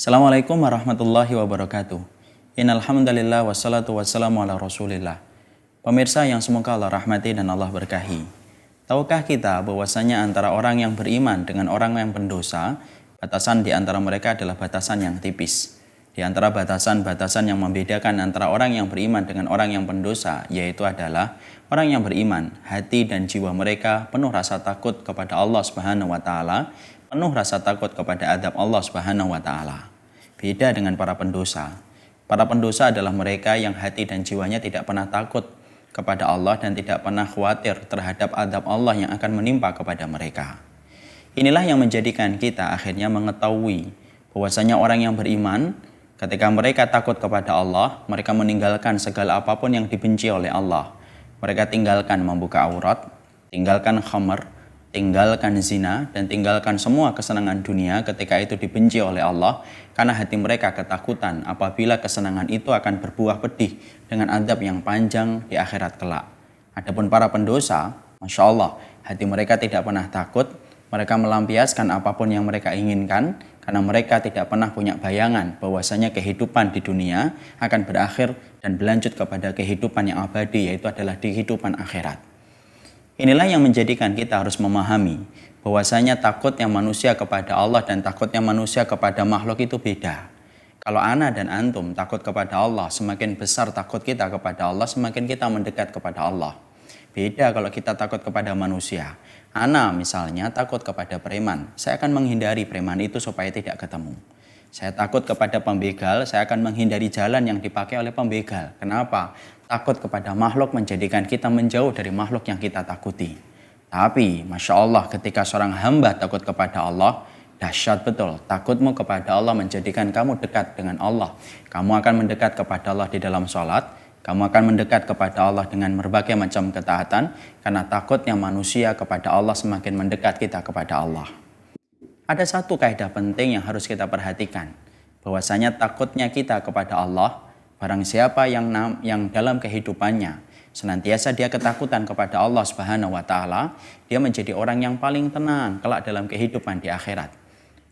Assalamualaikum warahmatullahi wabarakatuh. Innal hamdalillah wassalatu wassalamu ala Rasulillah. Pemirsa yang semoga Allah rahmati dan Allah berkahi. Tahukah kita bahwasanya antara orang yang beriman dengan orang yang pendosa, batasan di antara mereka adalah batasan yang tipis. Di antara batasan-batasan yang membedakan antara orang yang beriman dengan orang yang pendosa, yaitu adalah orang yang beriman, hati dan jiwa mereka penuh rasa takut kepada Allah Subhanahu wa taala, penuh rasa takut kepada adab Allah Subhanahu wa taala. Beda dengan para pendosa. Para pendosa adalah mereka yang hati dan jiwanya tidak pernah takut kepada Allah dan tidak pernah khawatir terhadap adab Allah yang akan menimpa kepada mereka. Inilah yang menjadikan kita akhirnya mengetahui bahwasanya orang yang beriman, ketika mereka takut kepada Allah, mereka meninggalkan segala apapun yang dibenci oleh Allah. Mereka tinggalkan membuka aurat, tinggalkan khamar, tinggalkan zina, dan tinggalkan semua kesenangan dunia ketika itu dibenci oleh Allah, karena hati mereka ketakutan apabila kesenangan itu akan berbuah pedih dengan adab yang panjang di akhirat kelak. Adapun para pendosa, Masya Allah, hati mereka tidak pernah takut, mereka melampiaskan apapun yang mereka inginkan, karena mereka tidak pernah punya bayangan bahwasanya kehidupan di dunia akan berakhir dan berlanjut kepada kehidupan yang abadi, yaitu adalah di kehidupan akhirat. Inilah yang menjadikan kita harus memahami bahwasanya takutnya manusia kepada Allah dan takutnya manusia kepada makhluk itu beda. Kalau ana dan antum takut kepada Allah, semakin besar takut kita kepada Allah, semakin kita mendekat kepada Allah. Beda kalau kita takut kepada manusia. Ana misalnya takut kepada preman, saya akan menghindari preman itu supaya tidak ketemu. Saya takut kepada pembegal, saya akan menghindari jalan yang dipakai oleh pembegal. Kenapa? Takut kepada makhluk menjadikan kita menjauh dari makhluk yang kita takuti. Tapi, Masya Allah, ketika seorang hamba takut kepada Allah, dahsyat betul. Takutmu kepada Allah menjadikan kamu dekat dengan Allah. Kamu akan mendekat kepada Allah di dalam sholat. Kamu akan mendekat kepada Allah dengan berbagai macam ketaatan. Karena takutnya manusia kepada Allah semakin mendekat kita kepada Allah. Ada satu kaidah penting yang harus kita perhatikan. Bahwasanya takutnya kita kepada Allah, barang siapa yang dalam kehidupannya senantiasa dia ketakutan kepada Allah Subhanahu wa taala, dia menjadi orang yang paling tenang kelak dalam kehidupan di akhirat.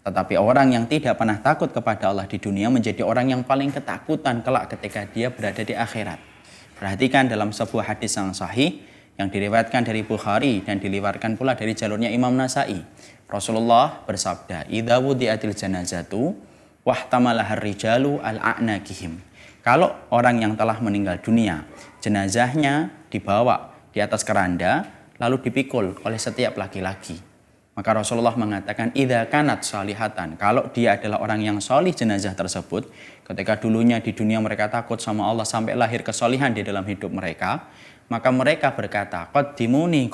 Tetapi orang yang tidak pernah takut kepada Allah di dunia menjadi orang yang paling ketakutan kelak ketika dia berada di akhirat. Perhatikan dalam sebuah hadis yang sahih yang diriwayatkan dari Bukhari dan diriwayatkan pula dari jalurnya Imam Nasai. Rasulullah bersabda, "Idza wudi'atil janazatu wahtamalahar rijalu al-a'naqihim." Kalau orang yang telah meninggal dunia, jenazahnya dibawa di atas keranda lalu dipikul oleh setiap laki-laki. Maka Rasulullah mengatakan, idza kanat salihatan, kalau dia adalah orang yang solih jenazah tersebut, ketika dulunya di dunia mereka takut sama Allah sampai lahir kesolihan di dalam hidup mereka, maka mereka berkata, qaddimuni,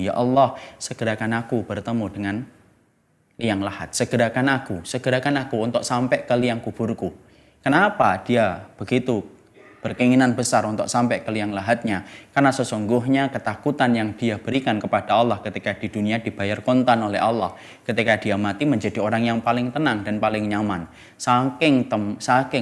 ya Allah, segerakan aku bertemu dengan liang lahat, segerakan aku untuk sampai ke liang kuburku. Kenapa dia begitu berkeinginan besar untuk sampai ke liang lahatnya? Karena sesungguhnya ketakutan yang dia berikan kepada Allah ketika di dunia dibayar kontan oleh Allah. Ketika dia mati menjadi orang yang paling tenang dan paling nyaman. Saking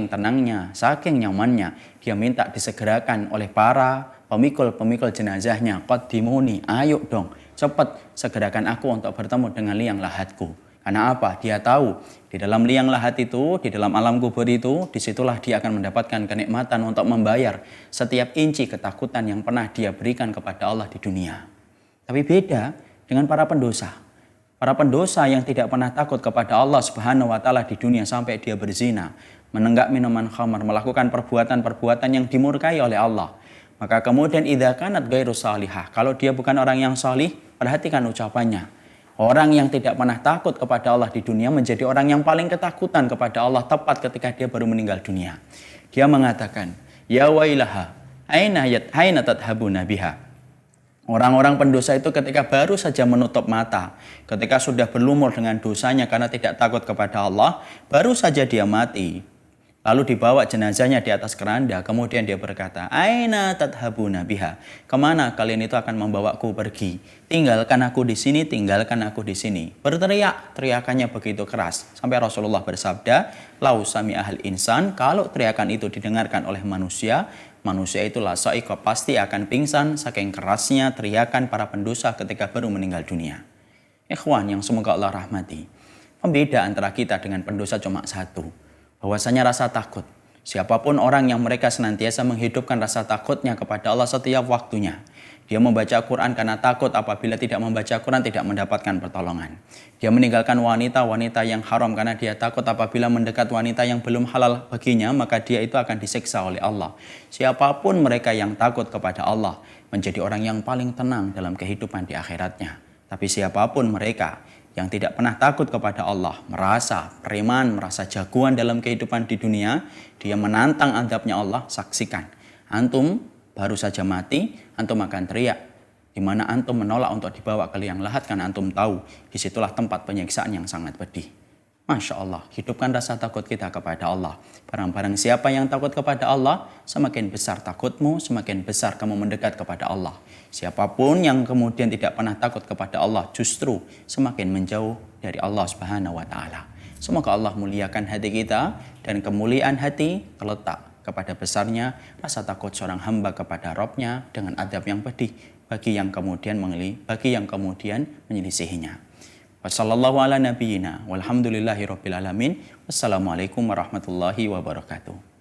tenangnya, saking nyamannya, dia minta disegerakan oleh para pemikul jenazahnya. Qaddimuni, ayo dong, cepat segerakan aku untuk bertemu dengan liang lahatku. Karena apa? Dia tahu di dalam liang lahat itu, di dalam alam kubur itu, disitulah dia akan mendapatkan kenikmatan untuk membayar setiap inci ketakutan yang pernah dia berikan kepada Allah di dunia. Tapi beda dengan para pendosa. Para pendosa yang tidak pernah takut kepada Allah Subhanahu wa taala di dunia sampai dia berzina, menenggak minuman khamar, melakukan perbuatan-perbuatan yang dimurkai oleh Allah. Maka kemudian idza kanat ghairu salihah, kalau dia bukan orang yang salih, perhatikan ucapannya. Orang yang tidak pernah takut kepada Allah di dunia menjadi orang yang paling ketakutan kepada Allah tepat ketika dia baru meninggal dunia. Dia mengatakan, ya wailaha, aina tadhabuna biha. Orang-orang pendosa itu ketika baru saja menutup mata, ketika sudah berlumur dengan dosanya karena tidak takut kepada Allah, baru saja dia mati. Lalu dibawa jenazahnya di atas keranda, kemudian dia berkata, aina tadhabuna biha, kemana kalian itu akan membawaku pergi? Tinggalkan aku di sini, tinggalkan aku di sini. Berteriak, teriakannya begitu keras. Sampai Rasulullah bersabda, lau sami ahal insan, kalau teriakan itu didengarkan oleh manusia itu lasa'iqa, pasti akan pingsan saking kerasnya teriakan para pendosa ketika baru meninggal dunia. Ikhwan yang semoga Allah rahmati. Pembeda antara kita dengan pendosa cuma satu. bahwasanya rasa takut. Siapapun orang yang mereka senantiasa menghidupkan rasa takutnya kepada Allah setiap waktunya. Dia membaca Quran karena takut apabila tidak membaca Quran tidak mendapatkan pertolongan. Dia meninggalkan wanita-wanita yang haram karena dia takut apabila mendekat wanita yang belum halal baginya, maka dia itu akan disiksa oleh Allah. Siapapun mereka yang takut kepada Allah menjadi orang yang paling tenang dalam kehidupan di akhiratnya. Tapi siapapun mereka yang tidak pernah takut kepada Allah, merasa preman, merasa jagoan dalam kehidupan di dunia, dia menantang azabnya Allah, saksikan. Antum baru saja mati, antum akan teriak. Di mana antum menolak untuk dibawa ke liang lahat karena antum tahu disitulah tempat penyiksaan yang sangat pedih. Masya Allah, hidupkan rasa takut kita kepada Allah. Barang-barang siapa yang takut kepada Allah, semakin besar takutmu, semakin besar kamu mendekat kepada Allah. Siapapun yang kemudian tidak pernah takut kepada Allah, justru semakin menjauh dari Allah Subhanahu wa Ta'ala. Semoga Allah muliakan hati kita, dan kemuliaan hati terletak kepada besarnya rasa takut seorang hamba kepada Rabb-nya dengan adab yang pedih bagi yang kemudian menyelisihinya. Wassallallahu ala nabiyyina walhamdulillahi rabbil alamin. Wassalamualaikum warahmatullahi wabarakatuh.